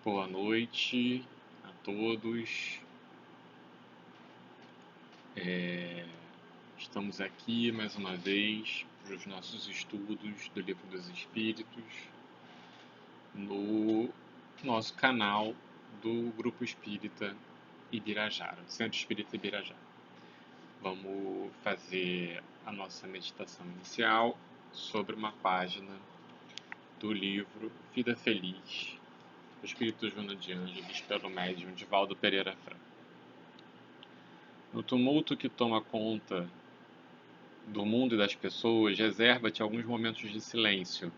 Boa noite a todos. Estamos aqui mais uma vez para os nossos estudos do Livro dos Espíritos no nosso canal do Grupo Espírita Ibirajara, Centro Espírita Ibirajara. Vamos fazer a nossa meditação inicial sobre uma página do livro Vida Feliz, do Espírito Joana de Ângeles, pelo médium Divaldo Pereira Franco. No tumulto que toma conta do mundo e das pessoas, reserva-te alguns momentos de silêncio,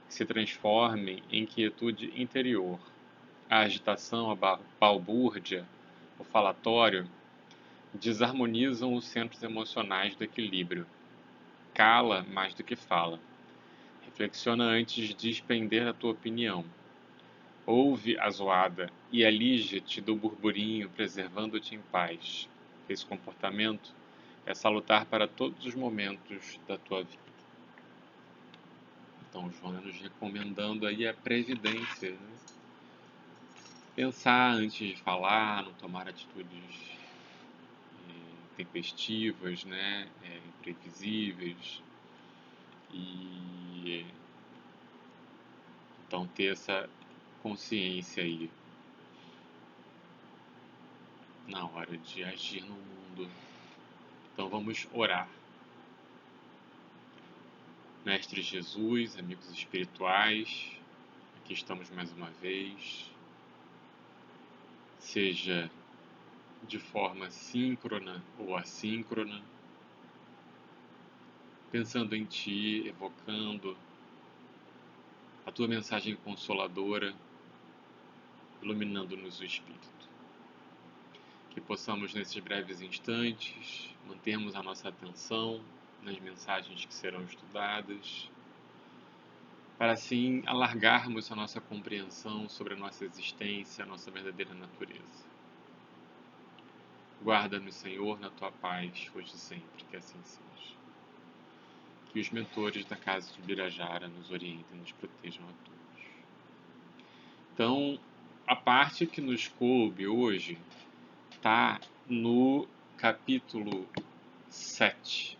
que se transformem em quietude interior. A agitação, a balbúrdia, o falatório desarmonizam os centros emocionais do equilíbrio. Cala mais do que fala. Reflexiona antes de expender a tua opinião. Ouve a zoada e alija-te do burburinho, preservando-te em paz. Esse comportamento é salutar para todos os momentos da tua vida. Então, Joana nos recomendando aí a previdência, né? Pensar antes de falar, não tomar atitudes tempestivas, né? Imprevisíveis. E então ter essa consciência aí na hora de agir no mundo. Então vamos orar. Mestre Jesus, amigos espirituais, aqui estamos mais uma vez, seja de forma síncrona ou assíncrona, pensando em Ti, evocando a Tua mensagem consoladora, iluminando-nos o Espírito. Que possamos, nesses breves instantes, mantermos a nossa atenção nas mensagens que serão estudadas, para assim alargarmos a nossa compreensão sobre a nossa existência, a nossa verdadeira natureza. Guarda-nos, Senhor, na Tua paz, hoje e sempre, que assim seja. Que os mentores da Casa de Ibirajara nos orientem e nos protejam a todos. Então, a parte que nos coube hoje está no capítulo 7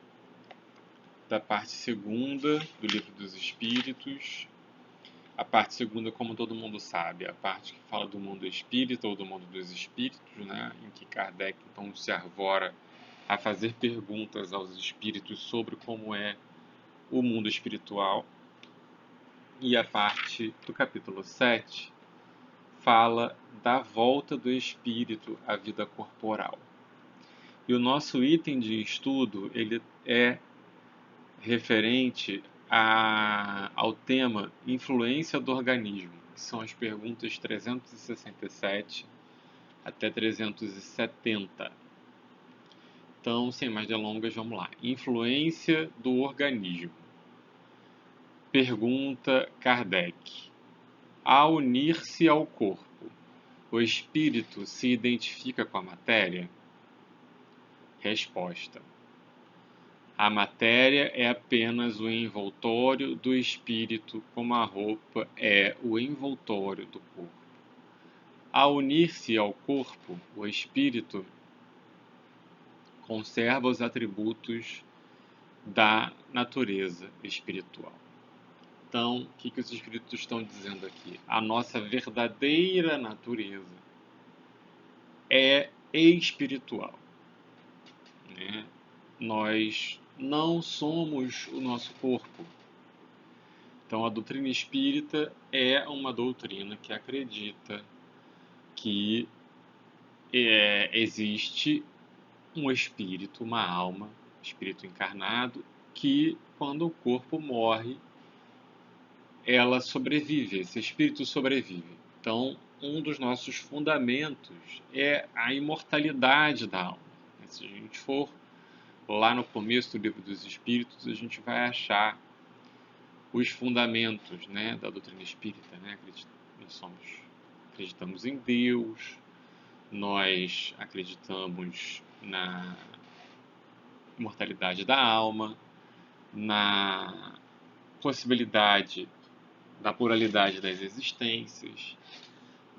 da parte segunda do Livro dos Espíritos. A parte segunda, como todo mundo sabe, é a parte que fala do mundo espírita ou do mundo dos espíritos, né? Em que Kardec então se arvora a fazer perguntas aos espíritos sobre como é o mundo espiritual. E a parte do capítulo 7 fala da volta do espírito à vida corporal. E o nosso item de estudo ele é referente ao tema influência do organismo, que são as perguntas 367 até 370. Então, sem mais delongas, vamos lá. Influência do organismo. Pergunta Kardec. Ao unir-se ao corpo, o espírito se identifica com a matéria? Resposta. A matéria é apenas o envoltório do espírito, como a roupa é o envoltório do corpo. Ao unir-se ao corpo, o espírito conserva os atributos da natureza espiritual. Então, o que os espíritos estão dizendo aqui? A nossa verdadeira natureza é espiritual, né? Nós não somos o nosso corpo. Então, a doutrina espírita é uma doutrina que acredita que existe um espírito, uma alma, espírito encarnado, que quando o corpo morre, ela sobrevive, esse espírito sobrevive. Então, um dos nossos fundamentos é a imortalidade da alma. Se a gente for lá no começo do Livro dos Espíritos, a gente vai achar os fundamentos, né, da doutrina espírita. Né? Nós acreditamos em Deus, nós acreditamos na imortalidade da alma, na possibilidade da pluralidade das existências,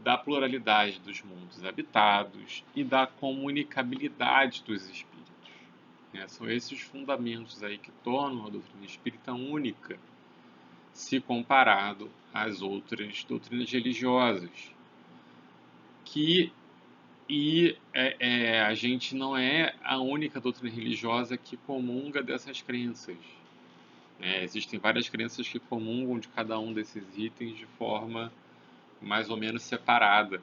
da pluralidade dos mundos habitados e da comunicabilidade dos espíritos. São esses fundamentos aí que tornam a doutrina espírita única, se comparado às outras doutrinas religiosas. A gente não é a única doutrina religiosa que comunga dessas crenças. Existem várias crenças que comungam de cada um desses itens de forma mais ou menos separada.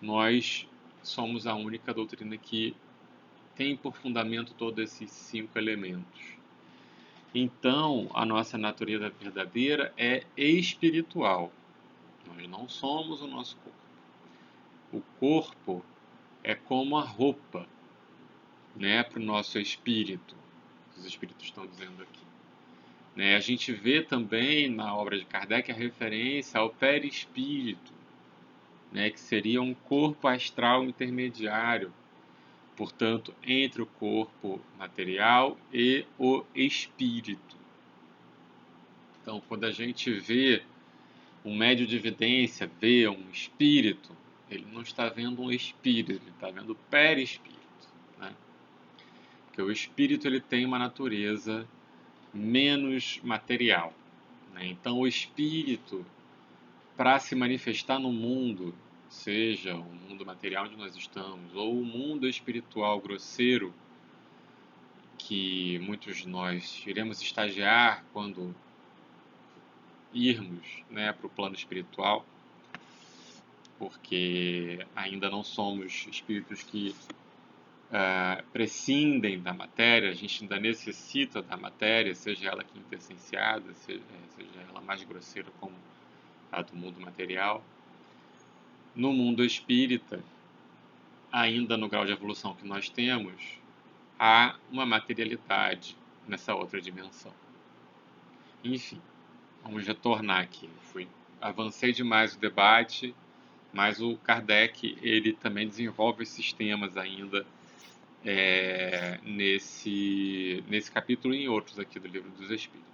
Nós somos a única doutrina que tem por fundamento todos esses 5 elementos. Então, a nossa natureza verdadeira é espiritual. Nós não somos o nosso corpo. O corpo é como a roupa, para o nosso espírito. Os espíritos estão dizendo aqui. A gente vê também na obra de Kardec a referência ao perispírito, que seria um corpo astral intermediário, portanto, entre o corpo material e o espírito. Então, quando a gente vê um médium de evidência, vê um espírito, ele não está vendo um espírito, ele está vendo o perispírito. Porque o espírito ele tem uma natureza menos material. Então, o espírito, para se manifestar no mundo, seja o mundo material onde nós estamos, ou o mundo espiritual grosseiro, que muitos de nós iremos estagiar quando irmos para o plano espiritual, porque ainda não somos espíritos que prescindem da matéria, a gente ainda necessita da matéria, seja ela quintessenciada, seja ela mais grosseira como a do mundo material. No mundo espírita, ainda no grau de evolução que nós temos, há uma materialidade nessa outra dimensão. Enfim, vamos retornar aqui. Avancei demais o debate, mas o Kardec ele também desenvolve esses temas ainda nesse capítulo e em outros aqui do Livro dos Espíritos.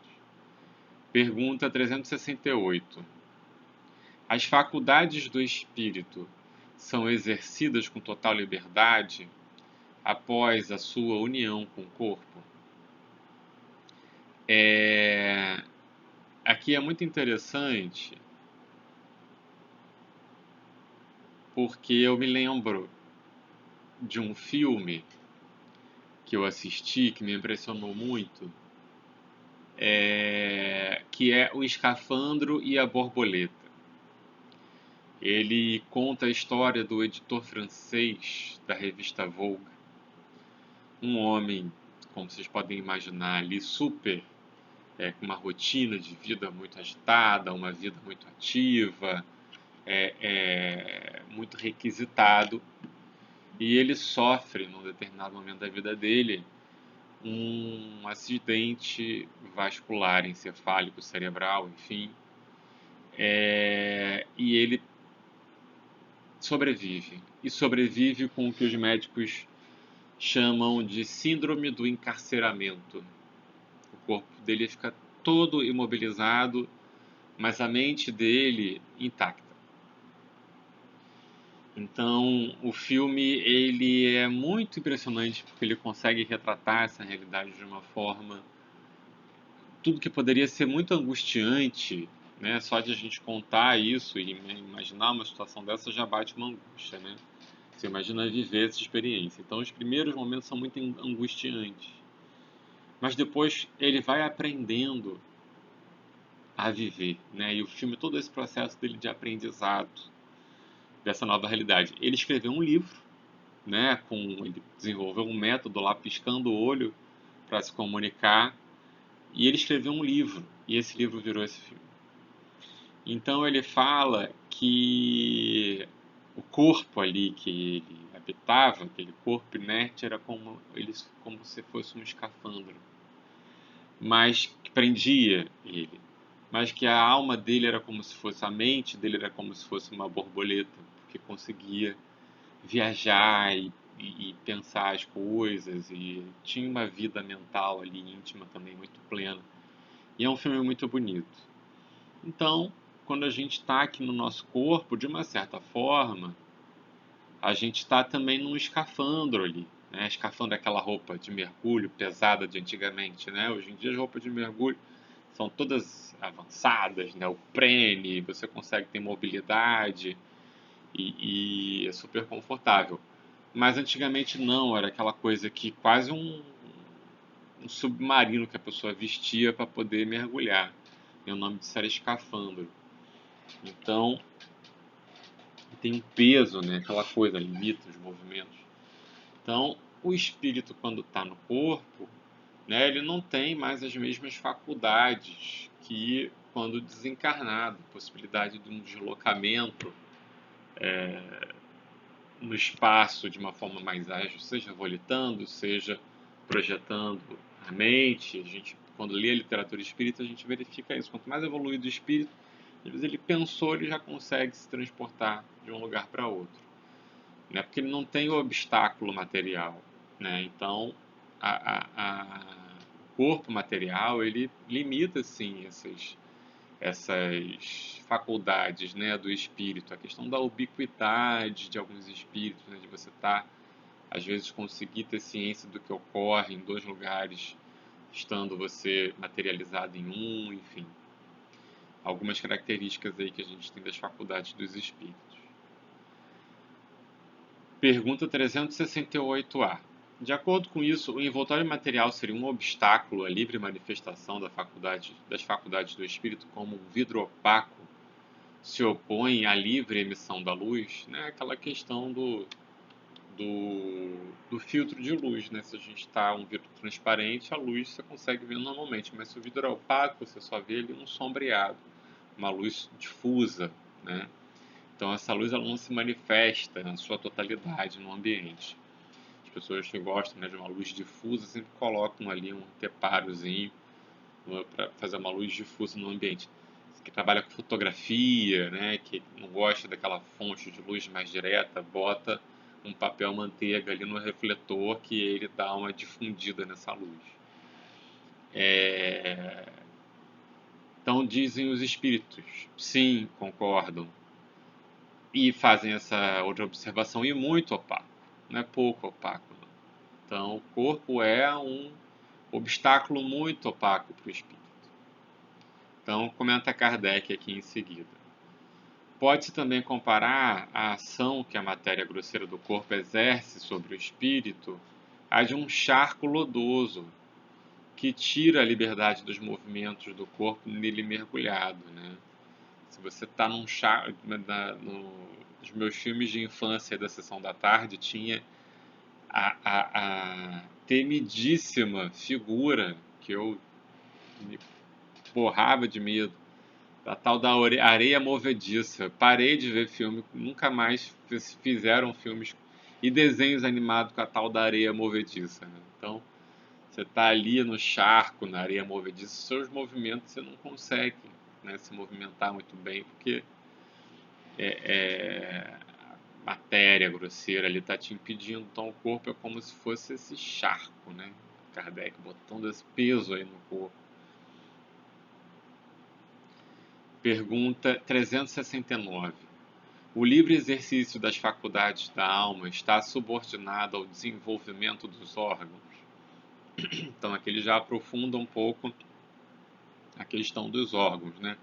Pergunta 368. As faculdades do espírito são exercidas com total liberdade após a sua união com o corpo? Aqui é muito interessante porque eu me lembro de um filme que eu assisti, que me impressionou muito, que é O Escafandro e a Borboleta. Ele conta a história do editor francês da revista Vogue, um homem, como vocês podem imaginar ali, super, com uma rotina de vida muito agitada, uma vida muito ativa, muito requisitado, e ele sofre, num determinado momento da vida dele, um acidente vascular, encefálico, cerebral, enfim, e ele sobrevive com o que os médicos chamam de síndrome do encarceramento. O corpo dele fica todo imobilizado, mas a mente dele intacta. Então, o filme ele é muito impressionante porque ele consegue retratar essa realidade de uma forma... Tudo que poderia ser muito angustiante, só de a gente contar isso e imaginar uma situação dessa já bate uma angústia, Você imagina viver essa experiência. Então, os primeiros momentos são muito angustiantes. Mas depois ele vai aprendendo a viver, E o filme, todo esse processo dele de aprendizado dessa nova realidade. Ele escreveu um livro, ele desenvolveu um método lá, piscando o olho para se comunicar, e ele escreveu um livro, e esse livro virou esse filme. Então ele fala que o corpo ali que ele habitava, aquele corpo inerte, era como se fosse um escafandro, mas que prendia ele. Mas que a alma dele era como se fosse, a mente dele era como se fosse uma borboleta, porque conseguia viajar e pensar as coisas, e tinha uma vida mental ali, íntima também, muito plena. E é um filme muito bonito. Então, quando a gente está aqui no nosso corpo, de uma certa forma, a gente está também num escafandro ali, né? Escafandro é aquela roupa de mergulho pesada de antigamente, né? Hoje em dia as roupas de mergulho são todas avançadas, né? O prene, você consegue ter mobilidade e é super confortável. Mas antigamente não, era aquela coisa que quase um submarino que a pessoa vestia para poder mergulhar. E o nome disso era escafandro. Então, tem um peso, né? Aquela coisa, limita os movimentos. Então, o espírito, quando está no corpo, né, ele não tem mais as mesmas faculdades que quando desencarnado. Possibilidade de um deslocamento no espaço de uma forma mais ágil, seja volitando, seja projetando a mente. A gente, quando lê a literatura espírita, a gente verifica isso. Quanto mais evoluído o espírito, às vezes ele pensou, ele já consegue se transportar de um lugar para outro, né? Porque ele não tem o obstáculo material, né? Então, o corpo material ele limita sim essas faculdades, né, do espírito, a questão da ubiquidade de alguns espíritos, né, de você estar, às vezes, conseguir ter ciência do que ocorre em dois lugares, estando você materializado em um, enfim. Algumas características aí que a gente tem das faculdades dos espíritos. Pergunta 368A. De acordo com isso, o envoltório material seria um obstáculo à livre manifestação das faculdades do espírito, como um vidro opaco se opõe à livre emissão da luz, né? Aquela questão do filtro de luz, né? Se a gente está um vidro transparente, a luz você consegue ver normalmente, mas se o vidro é opaco, você só vê ali um sombreado, uma luz difusa, né? Então essa luz ela não se manifesta na sua totalidade no ambiente. As pessoas que gostam, né, de uma luz difusa sempre colocam ali um anteparozinho para fazer uma luz difusa no ambiente. Você que trabalha com fotografia, né, que não gosta daquela fonte de luz mais direta, bota um papel manteiga ali no refletor que ele dá uma difundida nessa luz. Então dizem os espíritos, sim, concordam, e fazem essa outra observação, e muito opaco, não é pouco opaco, não. Então o corpo é um obstáculo muito opaco para o espírito. Então comenta Kardec aqui em seguida. Pode-se também comparar a ação que a matéria grosseira do corpo exerce sobre o espírito à de um charco lodoso que tira a liberdade dos movimentos do corpo nele mergulhado, né? Se você está num charco, nos meus filmes de infância da sessão da tarde tinha a temidíssima figura que eu me borrava de medo, a tal da areia movediça. Parei de ver filme, nunca mais fizeram filmes e desenhos animados com a tal da areia movediça, né? Então, você está ali no charco, na areia movediça, seus movimentos você não consegue, né, se movimentar muito bem, porque a matéria grosseira ali está te impedindo. Então, o corpo é como se fosse esse charco, né? Kardec botando esse peso aí no corpo. Pergunta 369. O livre exercício das faculdades da alma está subordinado ao desenvolvimento dos órgãos? Então, aqui ele já aprofunda um pouco a questão dos órgãos, né?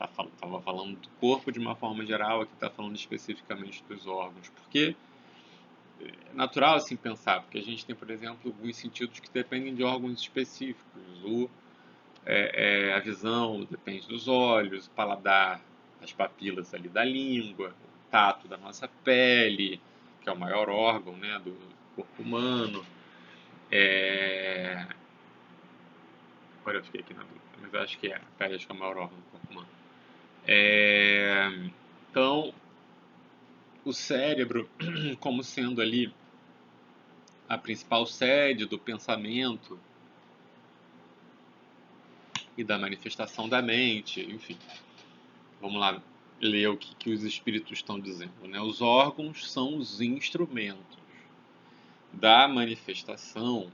Estava falando do corpo de uma forma geral, aqui está falando especificamente dos órgãos. Porque é natural assim pensar, porque a gente tem, por exemplo, alguns sentidos que dependem de órgãos específicos. A visão depende dos olhos, o paladar, as papilas ali da língua, o tato da nossa pele, que é o maior órgão, né, do corpo humano. Agora eu fiquei aqui na dúvida, mas eu acho que a pele acho que é o maior órgão do corpo humano. Então, o cérebro, como sendo ali a principal sede do pensamento e da manifestação da mente, enfim. Vamos lá ler o que os espíritos estão dizendo, né? Os órgãos são os instrumentos da manifestação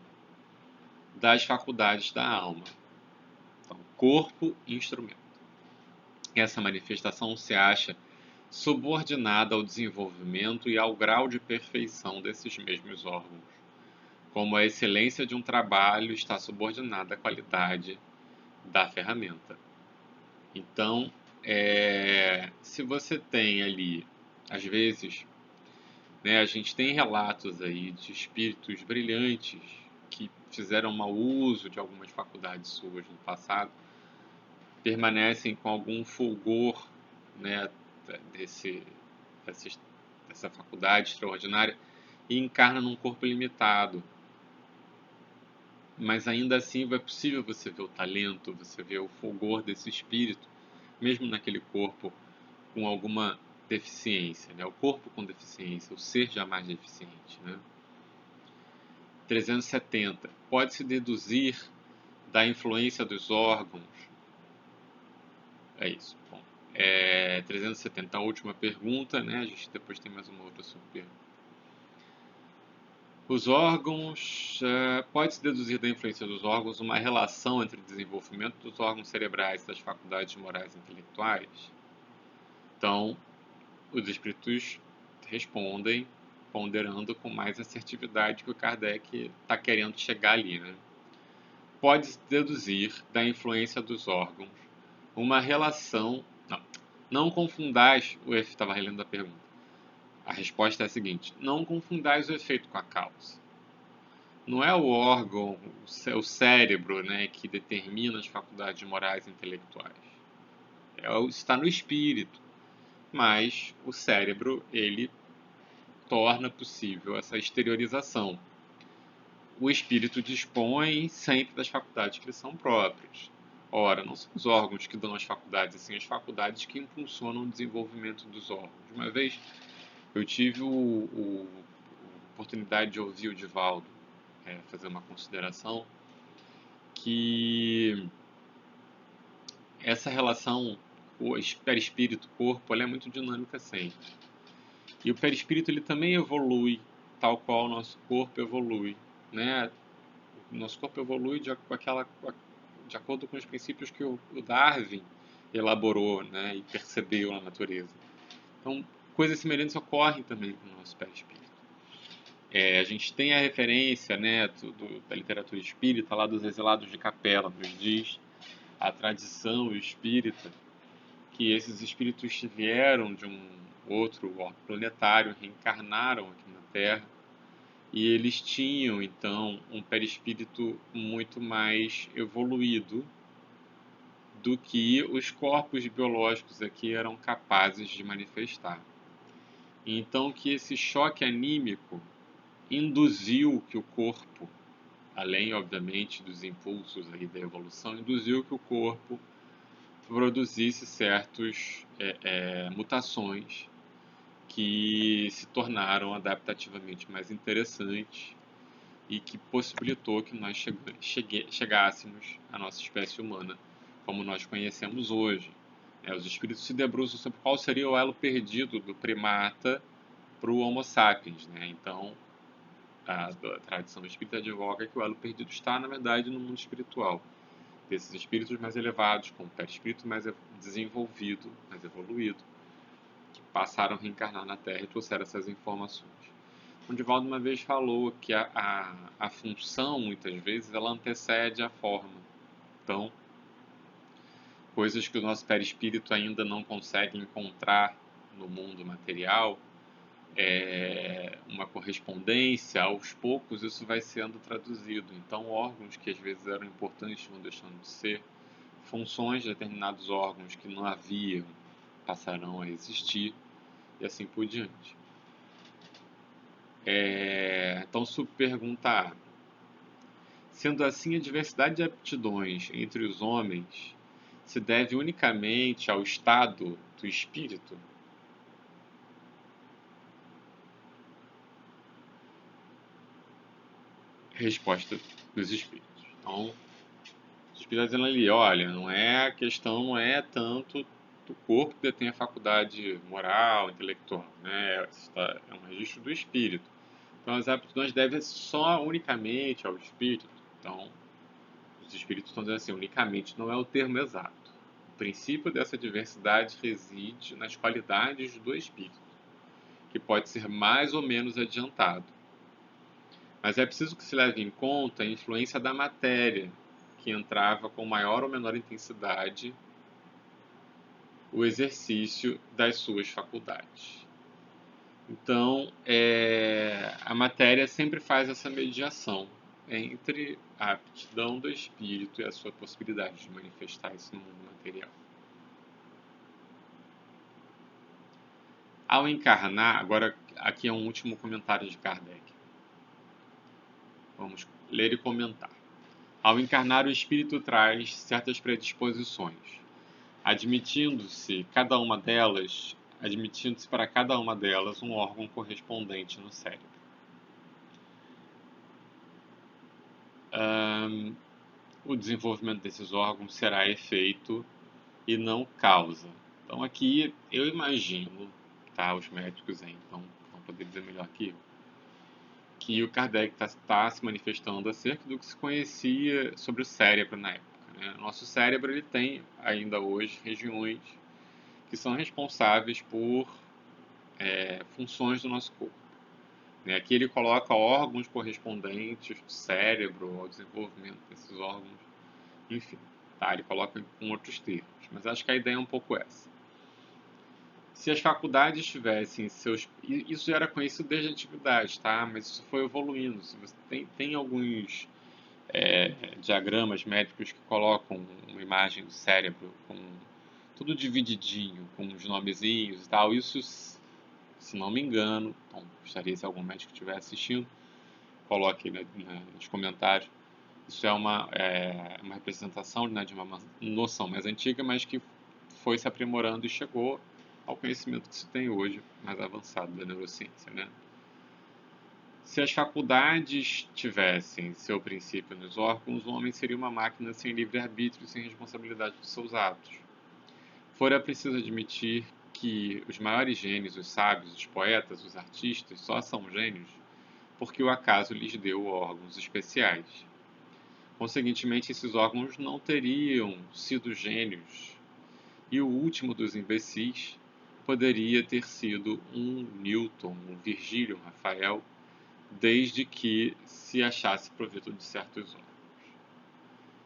das faculdades da alma. Então, corpo, instrumento. essa manifestação se acha subordinada ao desenvolvimento e ao grau de perfeição desses mesmos órgãos, como a excelência de um trabalho está subordinada à qualidade da ferramenta. Então, se você tem ali, às vezes, né, a gente tem relatos aí de espíritos brilhantes que fizeram mau uso de algumas faculdades suas no passado, permanecem com algum fulgor, né, desse, dessa faculdade extraordinária e encarna num corpo limitado. Mas ainda assim é possível você ver o talento, você ver o fulgor desse espírito, mesmo naquele corpo com alguma deficiência, né? O corpo com deficiência, o ser jamais deficiente, né? 370. Pode-se deduzir da influência dos órgãos. É isso. Bom, 370, a última pergunta, né? A gente depois tem mais uma outra super. Os órgãos, pode-se deduzir da influência dos órgãos uma relação entre o desenvolvimento dos órgãos cerebrais e das faculdades morais e intelectuais? Então, os espíritos respondem ponderando com mais assertividade que o Kardec está querendo chegar ali, né? Pode-se deduzir da influência dos órgãos uma relação. Não confundais. Eu estava relendo a pergunta. A resposta é a seguinte: não confundais o efeito com a causa. Não é o órgão, o cérebro, né, que determina as faculdades morais e intelectuais. Está no espírito. Mas o cérebro, ele torna possível essa exteriorização. O espírito dispõe sempre das faculdades que lhe são próprias. Ora, não são os órgãos que dão as faculdades, assim, as faculdades que impulsionam o desenvolvimento dos órgãos. Uma vez eu tive a oportunidade de ouvir o Divaldo fazer uma consideração que essa relação o perispírito-corpo é muito dinâmica sempre. E o perispírito ele também evolui, tal qual o nosso corpo evolui, né? O nosso corpo evolui de acordo com os princípios que o Darwin elaborou, né, e percebeu na natureza. Então, coisas semelhantes ocorrem também com o nosso perispírito. A gente tem a referência, né, da literatura espírita, lá dos exilados de Capela, nos diz a tradição espírita que esses espíritos vieram de um outro orbe planetário, reencarnaram aqui na Terra, e eles tinham, então, um perispírito muito mais evoluído do que os corpos biológicos aqui eram capazes de manifestar. Então, que esse choque anímico induziu que o corpo, além, obviamente, dos impulsos aí da evolução, induziu que o corpo produzisse certas mutações que se tornaram adaptativamente mais interessantes e que possibilitou que nós chegássemos à nossa espécie humana como nós conhecemos hoje. Os espíritos se debruçam sobre qual seria o elo perdido do primata para o Homo sapiens. Então, a tradição espírita advoga que o elo perdido está, na verdade, no mundo espiritual. Desses espíritos mais elevados, com o perispírito mais desenvolvido, mais evoluído, que passaram a reencarnar na Terra e trouxeram essas informações. O Divaldo uma vez falou que a função, muitas vezes, ela antecede a forma. Então, coisas que o nosso perispírito ainda não consegue encontrar no mundo material, uma correspondência, aos poucos isso vai sendo traduzido. Então, órgãos que às vezes eram importantes vão deixando de ser, funções de determinados órgãos que não haviam passarão a existir, e assim por diante. Então, subpergunta A. Sendo assim, a diversidade de aptidões entre os homens se deve unicamente ao estado do espírito? Resposta dos espíritos. Então, os espíritos dizendo ali, olha, a questão não é tanto do corpo que detém a faculdade moral, intelectual, né? É um registro do espírito. Então, as aptidões devem só unicamente ao espírito. Então, os espíritos estão dizendo assim, unicamente não é o termo exato. princípio dessa diversidade reside nas qualidades do espírito, que pode ser mais ou menos adiantado. Mas é preciso que se leve em conta a influência da matéria, que entrava com maior ou menor intensidade o exercício das suas faculdades. Então, a matéria sempre faz essa mediação entre a aptidão do espírito e a sua possibilidade de manifestar isso no mundo material. Ao encarnar, agora aqui é um último comentário de Kardec. Vamos ler e comentar. Ao encarnar, o espírito traz certas predisposições, admitindo-se para cada uma delas um órgão correspondente no cérebro. O desenvolvimento desses órgãos será efeito e não causa. Então aqui eu imagino, tá, os médicos aí então vão poder dizer melhor que eu, que o Kardec está se manifestando acerca do que se conhecia sobre o cérebro na época. Né? O nosso cérebro ele tem ainda hoje regiões que são responsáveis por funções do nosso corpo. Né? Aqui ele coloca órgãos correspondentes do cérebro ao desenvolvimento desses órgãos, enfim, tá? Ele coloca com outros termos, mas acho que a ideia é um pouco essa. Se as faculdades tivessem seus... Isso já era conhecido desde a antiguidade, tá? Mas isso foi evoluindo. Se você tem alguns diagramas médicos que colocam uma imagem do cérebro com tudo divididinho, com os nomezinhos e tal. Isso, se não me engano, então, gostaria se algum médico estiver assistindo, coloque nos comentários. Isso é uma representação, né, de uma noção mais antiga, mas que foi se aprimorando e chegou ao conhecimento que se tem hoje, mais avançado da neurociência, né? Se as faculdades tivessem seu princípio nos órgãos, o homem seria uma máquina sem livre-arbítrio e sem responsabilidade dos seus atos. Fora preciso admitir que os maiores gênios, os sábios, os poetas, os artistas, só são gênios porque o acaso lhes deu órgãos especiais. Consequentemente, esses órgãos não teriam sido gênios. E o último dos imbecis poderia ter sido um Newton, um Virgílio, um Rafael, desde que se achasse proveito de certos órgãos.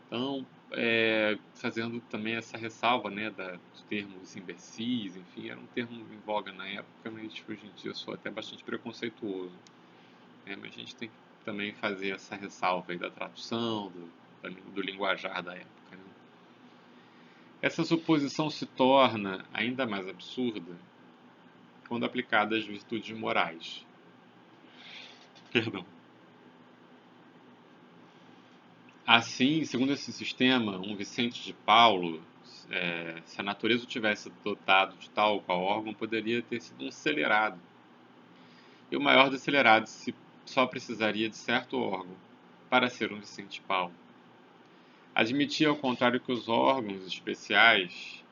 Então, fazendo também essa ressalva, né, dos termos imbecis, enfim, era um termo em voga na época, mas hoje em dia eu sou até bastante preconceituoso. Mas a gente tem que também fazer essa ressalva aí da tradução, do linguajar da época. Né? Essa suposição se torna ainda mais absurda quando aplicada às virtudes morais. Perdão. Assim, segundo esse sistema, um Vicente de Paulo, se a natureza o tivesse dotado de tal ou qual órgão, poderia ter sido um celerado. E o maior dos celerados só precisaria de certo órgão para ser um Vicente de Paulo. Admitia, ao contrário, que os órgãos especiais,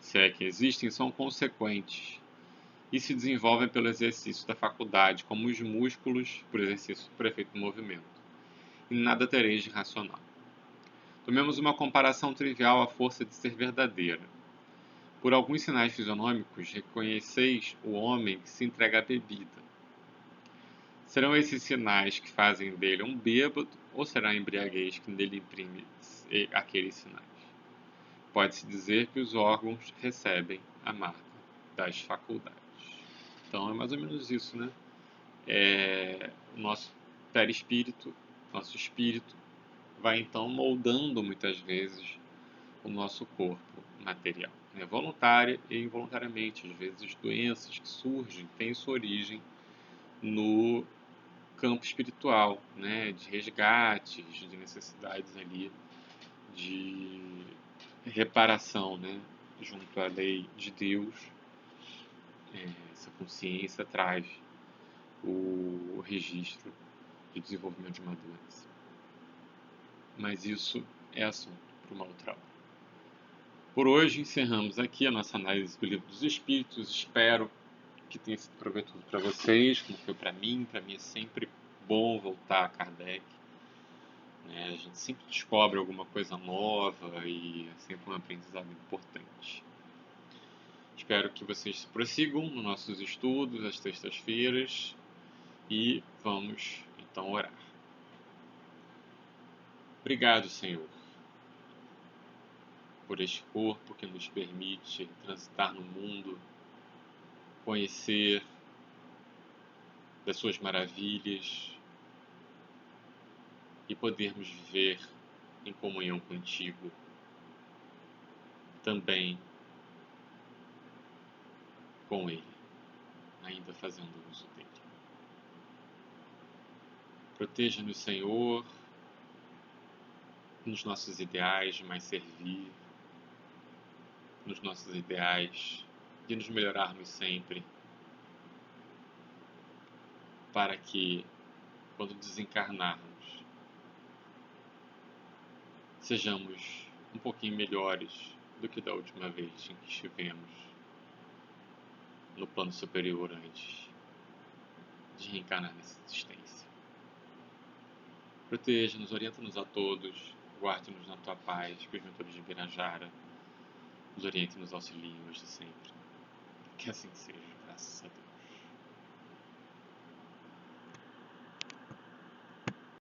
se é que existem, são consequentes e se desenvolvem pelo exercício da faculdade, como os músculos por exercício por efeito do movimento. E nada tereis de racional. Tomemos uma comparação trivial à força de ser verdadeira. Por alguns sinais fisionômicos, reconheceis o homem que se entrega à bebida. Serão esses sinais que fazem dele um bêbado, ou será a embriaguez que nele imprime aqueles sinais? Pode-se dizer que os órgãos recebem a marca das faculdades. Então é mais ou menos isso, né? O nosso perispírito, nosso espírito, vai então moldando muitas vezes o nosso corpo material, né? Voluntária e involuntariamente. Às vezes doenças que surgem têm sua origem no campo espiritual, né? De resgates, de necessidades ali de reparação, né? Junto à lei de Deus, essa consciência traz o registro de desenvolvimento de uma doença. Mas isso é assunto para uma outra hora. Por hoje encerramos aqui a nossa análise do Livro dos Espíritos. Espero que tenha sido proveitoso para vocês, como foi para mim. Para mim é sempre bom voltar a Kardec. né? A gente sempre descobre alguma coisa nova e é sempre um aprendizado importante. Espero que vocês prossigam nos nossos estudos às sextas-feiras e vamos então orar. Obrigado, Senhor, por este corpo que nos permite transitar no mundo, conhecer das suas maravilhas e podermos viver em comunhão contigo também com Ele, ainda fazendo uso dele. Proteja-nos, Senhor, nos nossos ideais de mais servir, nos nossos ideais de nos melhorarmos sempre, para que, quando desencarnarmos, sejamos um pouquinho melhores do que da última vez em que estivemos no plano superior antes de reencarnar nessa existência. Proteja-nos, orienta-nos a todos, guarde-nos na tua paz, que os mentores de Birajara nos orientem e nos auxiliem hoje e sempre. Que assim seja, graças a Deus.